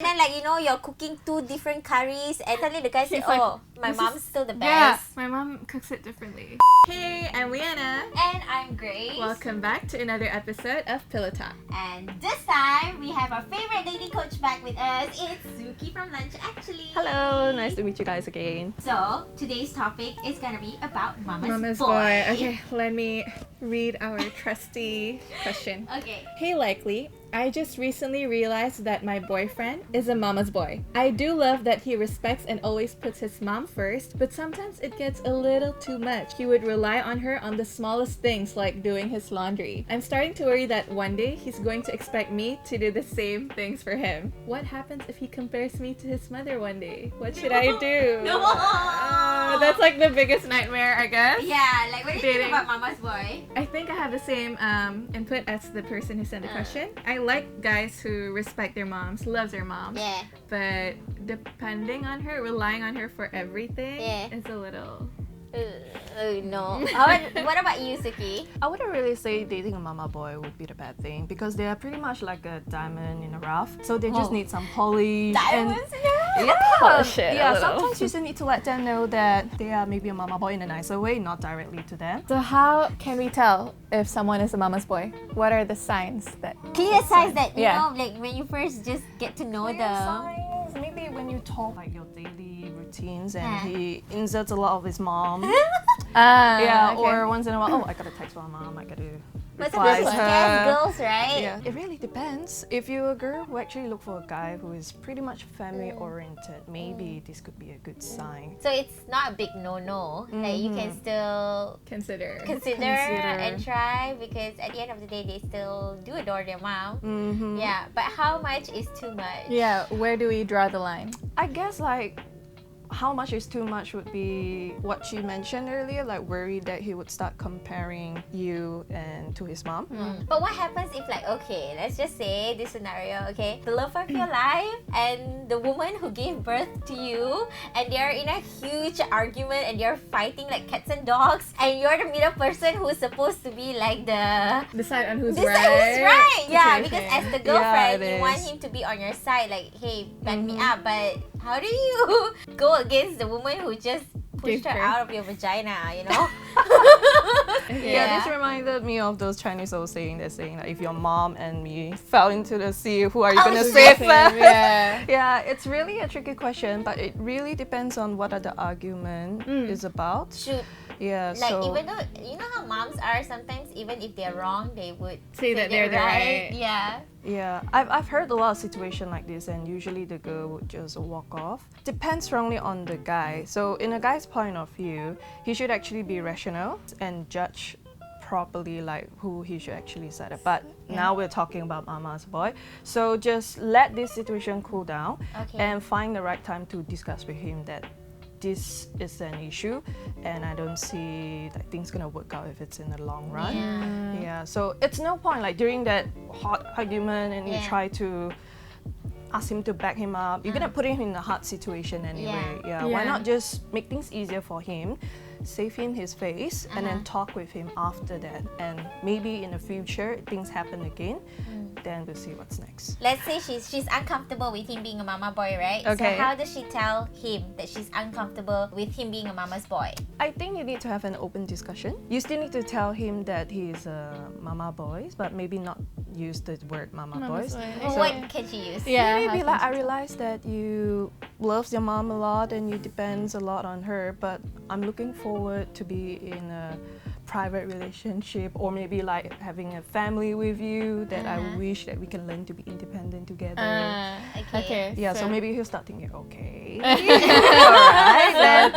And then like, you know, you're cooking 2 different curries and suddenly the guy said, like, oh, my mom's still the Yeah, best. my mom cooks it differently. Hey, I'm Leanna. And I'm Grace. Welcome back to another episode of Pillow Talk. And this time, we have our favorite lady coach back with us. It's Suki from lunch, actually. Hello, nice to meet you guys again. So, today's topic is gonna be about Mama's Boy. Okay, let me read our trusty question. Okay. Hey, Likely, I just recently realized that my boyfriend is a mama's boy. I do love that he respects and always puts his mom first, but sometimes it gets a little too much. He would rely on her on the smallest things like doing his laundry. I'm starting to worry that one day he's going to expect me to do the same things for him. What happens if he compares me to his mother one day? What should I do? No! That's like the biggest nightmare, I guess. Yeah, like what do you Dating. think about Mama's boy? I think I have the same input as the person who sent the question. I like guys who respect their moms, loves their moms. Yeah. But depending on her, relying on her for everything Yeah. is a little... No. What about you, Suki? I wouldn't really say dating a mama boy would be the bad thing because they are pretty much like a diamond in a rough. So they just Oh. need some polish. Diamonds in a Yeah, Polish it a yeah. little. Sometimes you just need to let them know that they are maybe a mama boy in a nicer way, not directly to them. So how can we tell if someone is a mama's boy? What are the signs that... Clear signs that, you Yeah. know, like when you first just get to know Clear signs, maybe when you talk like your daily routines and Yeah. he inserts a lot of his mom. Ah, Yeah, okay. or once in a while, oh, I got a text from my mom, I got to But reply sometimes to it's just her. girls, right? Yeah, it really depends. If you're a girl who actually look for a guy who is pretty much family oriented, maybe this could be a good sign. So it's not a big no-no. Like you can still Consider. consider and try because at the end of the day, they still do adore their mom. Mm-hmm. Yeah, but how much is too much? Yeah, where do we draw the line? I guess like how much is too much would be what she mentioned earlier, like worried that he would start comparing you and to his mom. But what happens if like, okay, let's just say this scenario, okay? The love of your life and the woman who gave birth to you and they're in a huge argument and they're fighting like cats and dogs and you're the middle person who's supposed to be like the... Decide on who's Decide right. who's right. Yeah, situation. because as the girlfriend, it you want is. him to be on your side, like, hey, back me up. But how do you go against the woman who just pushed Gave her birth. out of your vagina, you know? Yeah, this reminded me of those Chinese old saying that saying like if your mom and me fell into the sea, who are you gonna shit. save first? Yeah. Yeah, it's really a tricky question, but it really depends on what the argument is about. Shoot. Yeah, Like, so even though, you know how moms are sometimes, even if they're wrong, they would Say that they're the right. Yeah. yeah, I've heard a lot of situations like this, and usually the girl would just walk off. Depends strongly on the guy. So in a guy's point of view, he should actually be rational and judge properly like who he should actually set up. But now we're talking about mama's boy, so just let this situation cool down Okay. and find the right time to discuss with him that this is an issue and I don't see that things gonna work out if it's in the long run. Yeah, so it's no point like during that hot argument and you Yeah. try to ask him to back him up. You're gonna put him in a hard situation anyway. Yeah. Why Yeah. not just make things easier for him, save him his face, and then talk with him after that. And maybe in the future things happen again, then we'll see what's next. Let's say she's uncomfortable with him being a mama boy, right? Okay. So how does she tell him that she's uncomfortable with him being a mama's boy? I think you need to have an open discussion. You still need to tell him that he is a mama boy, but maybe not use the word mama boys. Well, what can she use? Yeah. Maybe how like can I realized that you love your mom a lot and you depends a lot on her, but I'm looking forward to be in a private relationship or maybe like having a family with you that I wish that we can learn to be independent together. Okay. Yeah, so maybe he'll start thinking, okay, alright,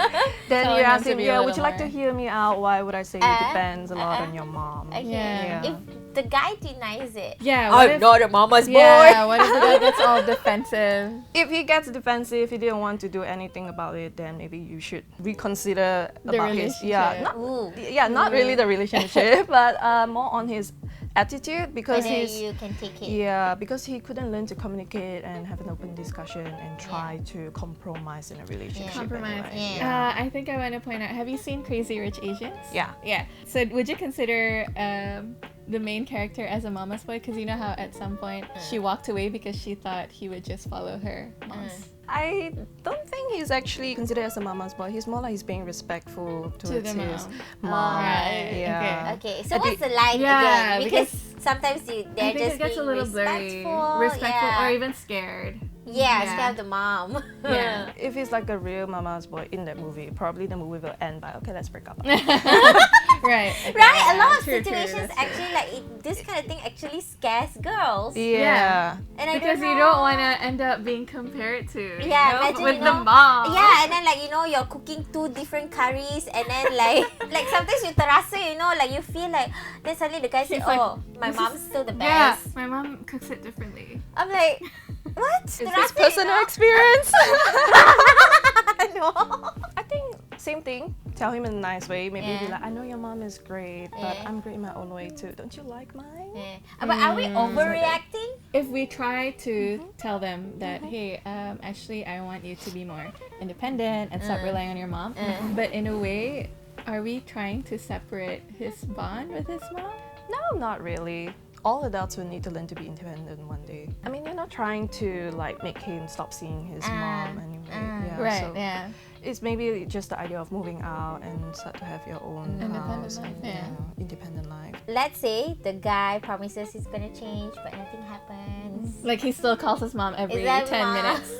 then Telling you him ask to him, be a yeah, would little you like to more. hear me out? Why would I say it depends a lot on your mom? Okay. Yeah. If the guy denies it, Yeah. What I'm if, not a mama's yeah, boy. what if the guy gets all defensive? If he gets defensive, he didn't want to do anything about it, then maybe you should reconsider The about his relationship. not really the relationship, but more on his attitude because Whether he's you can take it. yeah, because he couldn't learn to communicate and have an open discussion and try to compromise in a relationship. Compromise. anyway. Yeah. I think I want to point out, have you seen Crazy Rich Asians? Yeah. Yeah. So would you consider the main character as a mama's boy? Because you know how at some point she walked away because she thought he would just follow her mom's. I don't think he's actually considered as a mama's boy. He's more like he's being respectful towards the his mom. mom. Right, Yeah. Okay, so what's the line Yeah, again? Because sometimes they're I think just it gets being a little blurry. respectful, Or even scared. yeah, Yeah. scared of the mom. Yeah. If he's like a real mama's boy in that movie, probably the movie will end by, okay, let's break up. Right. Okay, Right, a yeah, lot of true, situations that's true. actually like this kind of thing actually scares girls. Yeah. And I Because you don't want to end up being compared to Yeah, imagine, with you the know, mom. Yeah, and then like you're cooking 2 different curries, and then like sometimes you terasa, like you feel like then suddenly the guy says, He's like, "Oh, my this mom's is- still the Yeah, best." my mom cooks it differently. I'm like, what? Is this personal experience? No. I think same thing. Tell him in a nice way. Maybe be Yeah. like, I know your mom is great, but Yeah. I'm great in my own way too. Don't you like mine? Yeah. But are we overreacting? If we try to tell them that, hey, actually, I want you to be more independent and stop relying on your mom, but in a way, are we trying to separate his bond with his mom? No, not really. All adults will need to learn to be independent one day. I mean, you're not trying to like make him stop seeing his mom anyway. Yeah, Right, so yeah. it's maybe just the idea of moving out and start to have your own Independent house life, and, yeah. independent life. Let's say the guy promises he's gonna change, but nothing happens. Like, he still calls his mom every Is that 10 mom? minutes.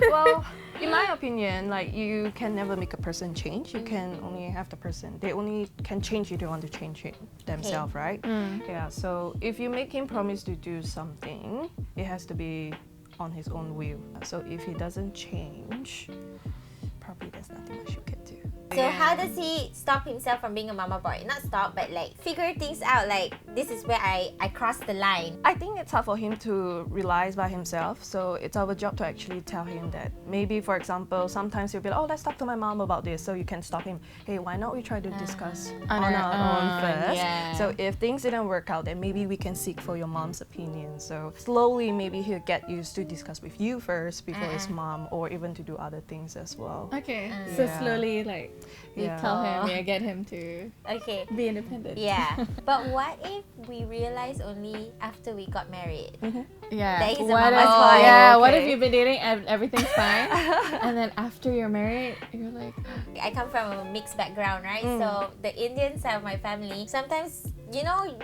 Well, in my opinion, like you can never make a person change. You can only have the person. They only can change if they want to change it themselves, right? Yeah. So if you make him promise to do something, it has to be on his own will. So if he doesn't change, probably there's nothing much you can do. So how does he stop himself from being a mama boy? Not stop, but like figure things out. Like this is where I crossed the line. I think it's hard for him to realize by himself. So it's our job to actually tell him that maybe, for example, sometimes he'll be like, oh, let's talk to my mom about this. So you can stop him. Hey, why not we try to discuss on our own first? yeah. So if things didn't work out, then maybe we can seek for your mom's opinion. So slowly, maybe he'll get used to discuss with you first before his mom, or even to do other things as well. Okay. So Yeah. slowly, like, you Yeah. tell him, get him to Okay. be independent. Yeah. But what if we realize only after we got married? Yeah. That he's a What mama's if- boy. Yeah. What if Okay. you've been dating and everything's fine, and then after you're married, you're like, I come from a mixed background, right? So the Indian side of my family, sometimes,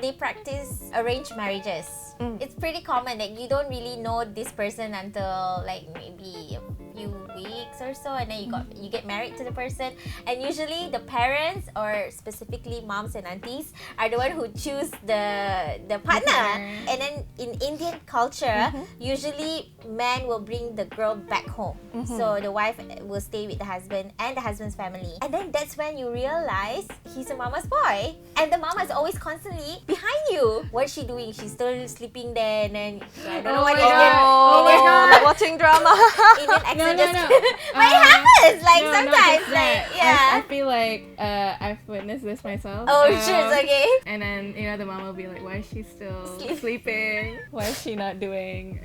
they practice arranged marriages. It's pretty common that you don't really know this person until like maybe a few weeks or so, and then you get married to the person. And usually the parents, or specifically moms and aunties, are the one who choose the partner. And then in Indian culture, usually men will bring the girl back home. So the wife will stay with the husband and the husband's family. And then that's when you realize he's a mama's boy. And the mama is always constantly behind you. What's she doing? She's still sleeping there, and then I don't know what Like watching drama. Indian accent no, just no. but it happens like No, not sometimes just like that. I yeah. feel like I've witnessed this myself. Oh shit, okay. And then the mom will be like, "Why is she still Sleep. sleeping? Why is she not doing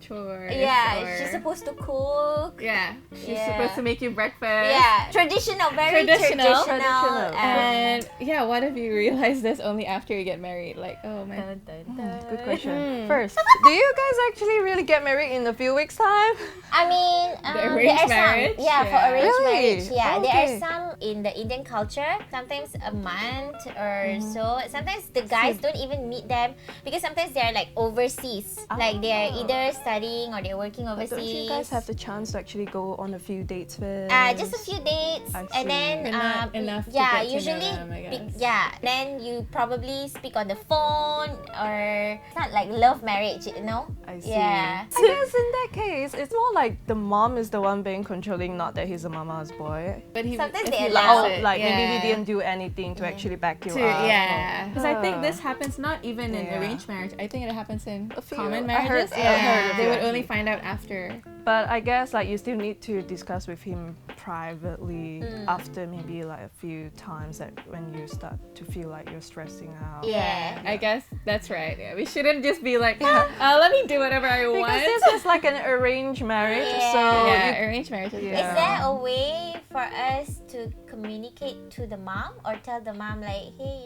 chores?" Yeah, or- she's supposed to cook. Yeah, she's Yeah. supposed to make you breakfast. Yeah, traditional, very Traditional. Traditional. And yeah, what if you realize this only after you get married? Like, oh my. Dun, dun, dun. Good question. First, do you guys actually really get married in a few weeks' time? I mean, The arranged there are marriage? some. Yeah, for Yeah. arranged Really? marriage. Yeah, there are Okay. some in the Indian culture. Sometimes a month or so. Sometimes the guys don't even meet them because sometimes they're like overseas. Like they're either studying or they're working But overseas. don't you guys have the chance to actually go on a few dates first? Just a few dates, I and see. then But not enough to yeah, get to know usually them, I guess. yeah. Then you probably speak on the phone, or it's not like love marriage, I see. Yeah. I guess in that case, it's more like the mom is the one being controlling, not that he's a mama's boy. But he, Sometimes if they he allow likes it, Like maybe he yeah. didn't do anything to actually back you To, up. yeah, because I think Ah. this happens not even in Yeah. arranged marriage. I think it happens in A few. common I heard- marriages. I heard of They it, would only actually. find out after. But I guess like you still need to discuss with him privately after maybe like a few times that when you start to feel like you're stressing out. Yeah. I guess that's right. Yeah, we shouldn't just be like, let me do whatever I want. Because this is like an arranged marriage, Yeah. so Yeah, arranged marriage is Yeah. Is there a way for us to communicate to the mom or tell the mom like, hey,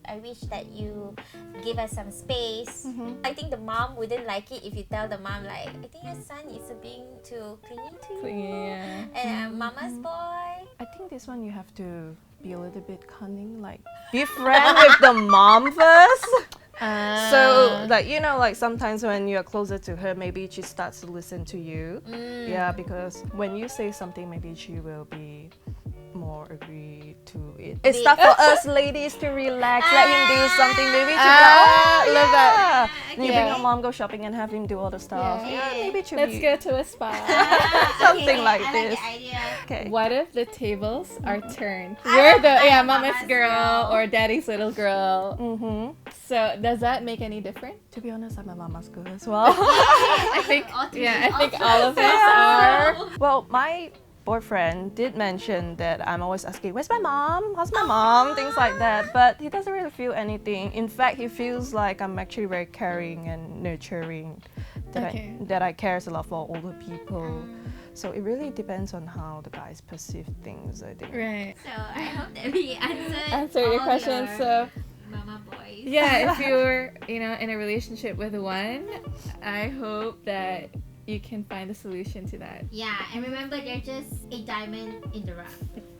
I wish that you give us some space? I think the mom wouldn't like it if you tell the mom like, I think your son is being too clingy to you. Clingy, yeah. And I'm mama's boy. I think this one you have to be a little bit cunning, like be friend with the mom first. So like like sometimes when you're closer to her, maybe she starts to listen to you. Yeah, because when you say something, maybe she will be more agree to it. It's tough for us ladies to relax, let him do something, maybe to go, love that. And you bring your mom, go shopping and have him do all the stuff. Yeah. Maybe it should Let's be go to a spa. something like I this. like the idea. Okay. What if the tables are turned? We're the mama's mama's girl girl. or daddy's little girl. So does that make any difference? To be honest, I'm a mama's girl as well. I think all of us are. Well, my boyfriend did mention that I'm always asking, where's my mom? How's my mom? Things like that. But he doesn't really feel anything. In fact, he feels like I'm actually very caring and nurturing. That I cares a lot for older people. So it really depends on how the guys perceive things, I think. Right. So I hope that we Answer your all question. your So mama boys. yeah, if you're in a relationship with one, I hope that you can find a solution to that. Yeah, and remember, they're just a diamond in the rough.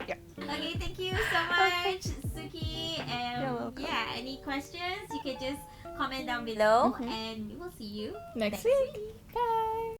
Yeah. Okay, thank you so much, Suki. You're welcome. Yeah, any questions, you can just comment down below, and we will see you Next week. Bye.